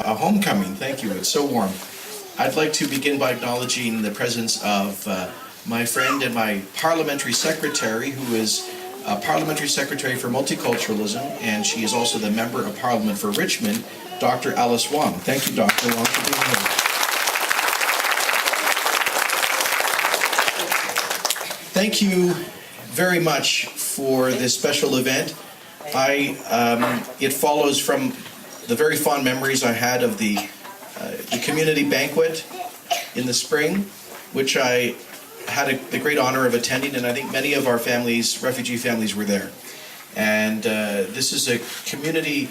homecoming. Thank you. It's so warm. I'd like to begin by acknowledging the presence of my friend and my parliamentary secretary, who is Parliamentary Secretary for Multiculturalism, and she is also the Member of Parliament for Richmond, Dr. Alice Wong. Thank you, Dr. Wong, for being here. Thank you very much for this special event. It follows from the very fond memories I had of the community banquet in the spring, which I had the great honor of attending, and I think many of our families, refugee families, were there. And this is a community,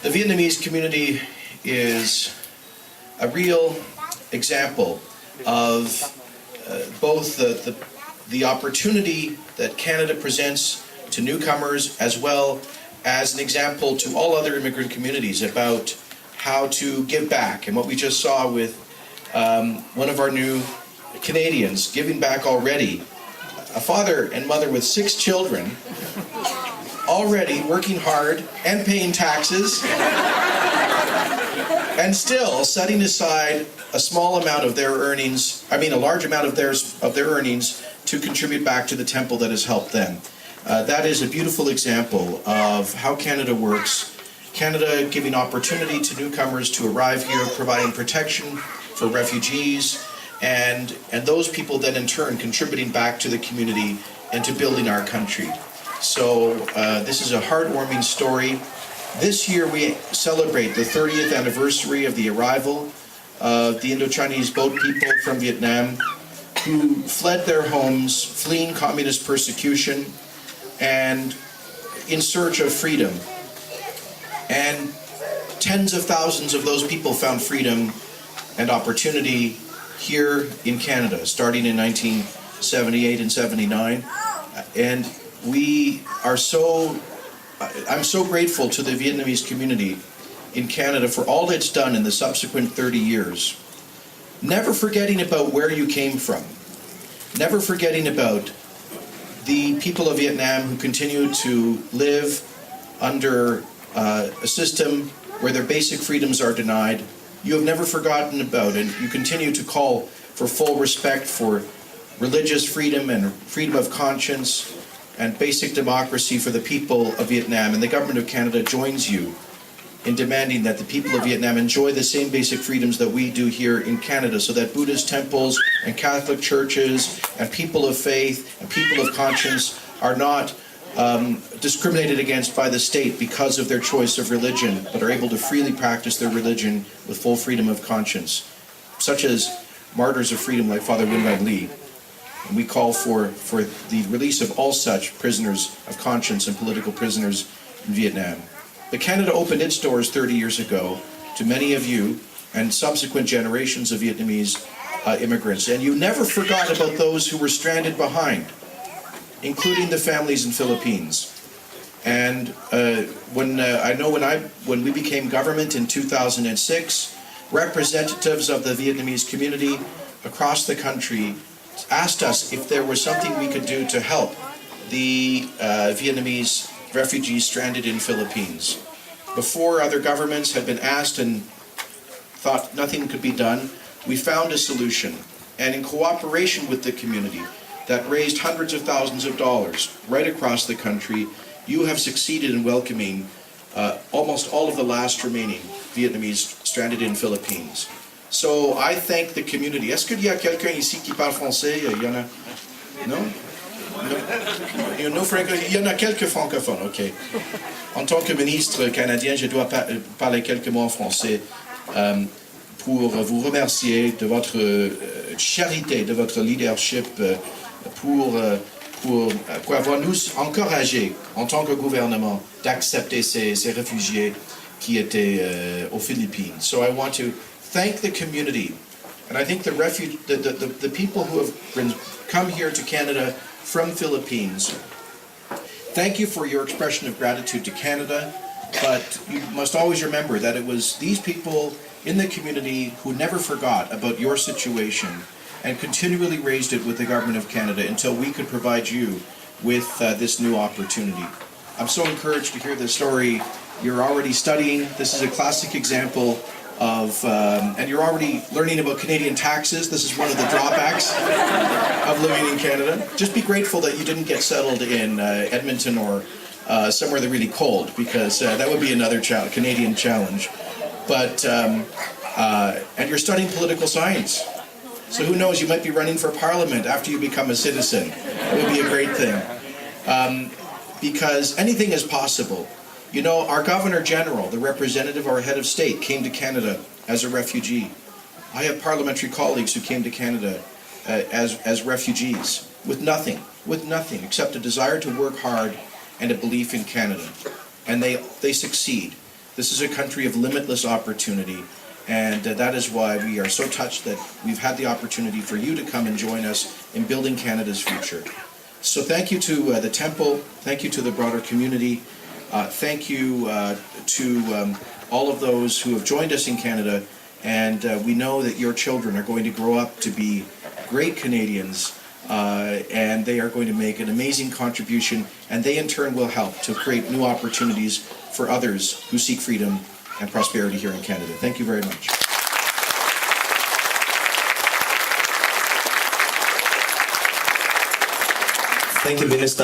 the Vietnamese community is a real example of both the opportunity that Canada presents to newcomers, as well as an example to all other immigrant communities about how to give back. And what we just saw with one of our new Canadians giving back already, a father and mother with 6 children, already working hard and paying taxes, and still setting aside a small amount of their earnings, a large amount of their earnings, to contribute back to the temple that has helped them. That is a beautiful example of how Canada works. Canada giving opportunity to newcomers to arrive here, providing protection for refugees, and those people then in turn contributing back to the community and to building our country. So this is a heartwarming story. This year we celebrate the 30th anniversary of the arrival of the Indo-Chinese boat people from Vietnam, who fled their homes, fleeing communist persecution, and in search of freedom. And tens of thousands of those people found freedom and opportunity here in Canada, starting in 1978 and 79. And I'm so grateful to the Vietnamese community in Canada for all it's done in the subsequent 30 years. Never forgetting about where you came from. Never forgetting about the people of Vietnam who continue to live under a system where their basic freedoms are denied. You have never forgotten about it. You continue to call for full respect for religious freedom and freedom of conscience and basic democracy for the people of Vietnam. And the government of Canada joins you in demanding that the people of Vietnam enjoy the same basic freedoms that we do here in Canada, so that Buddhist temples and Catholic churches and people of faith and people of conscience are not discriminated against by the state because of their choice of religion, but are able to freely practice their religion with full freedom of conscience, such as martyrs of freedom like Father Nguyen Ly. And we call for the release of all such prisoners of conscience and political prisoners in Vietnam. But Canada opened its doors 30 years ago to many of you and subsequent generations of Vietnamese immigrants. And you never forgot about those who were stranded behind, including the families in Philippines. And when we became government in 2006, representatives of the Vietnamese community across the country asked us if there was something we could do to help the Vietnamese refugees stranded in Philippines. Before other governments had been asked and thought nothing could be done, we found a solution. And in cooperation with the community that raised hundreds of thousands of dollars right across the country, you have succeeded in welcoming almost all of the last remaining Vietnamese stranded in Philippines. So I thank the community. Est-ce qu'il y a quelqu'un ici qui parle français? Il y en a? Non? Il y en a quelques francophones, ok. En tant que ministre canadien, je dois parler quelques mots en français pour vous remercier de votre charité, de votre leadership, pour avoir nous encouragé en tant que gouvernement d'accepter ces réfugiés qui étaient aux Philippines. So I want to thank the community, and I think the people who have come here to Canada from Philippines. Thank you for your expression of gratitude to Canada, but you must always remember that it was these people in the community who never forgot about your situation and continually raised it with the Government of Canada until we could provide you with this new opportunity. I'm so encouraged to hear the story you're already studying. This is a classic example and you're already learning about Canadian taxes. This is one of the drawbacks of living in Canada. Just be grateful that you didn't get settled in Edmonton or somewhere that's really cold, because that would be another Canadian challenge. But and you're studying political science. So who knows, you might be running for Parliament after you become a citizen. That would be a great thing. Because anything is possible. You know, our Governor General, the representative or head of state, came to Canada as a refugee. I have parliamentary colleagues who came to Canada as refugees with nothing except a desire to work hard and a belief in Canada. And they succeed. This is a country of limitless opportunity. And that is why we are so touched that we've had the opportunity for you to come and join us in building Canada's future. So thank you to the Temple, thank you to the broader community, thank you to all of those who have joined us in Canada, and we know that your children are going to grow up to be great Canadians, and they are going to make an amazing contribution, and they in turn will help to create new opportunities for others who seek freedom and prosperity here in Canada. Thank you very much. Thank you, Minister.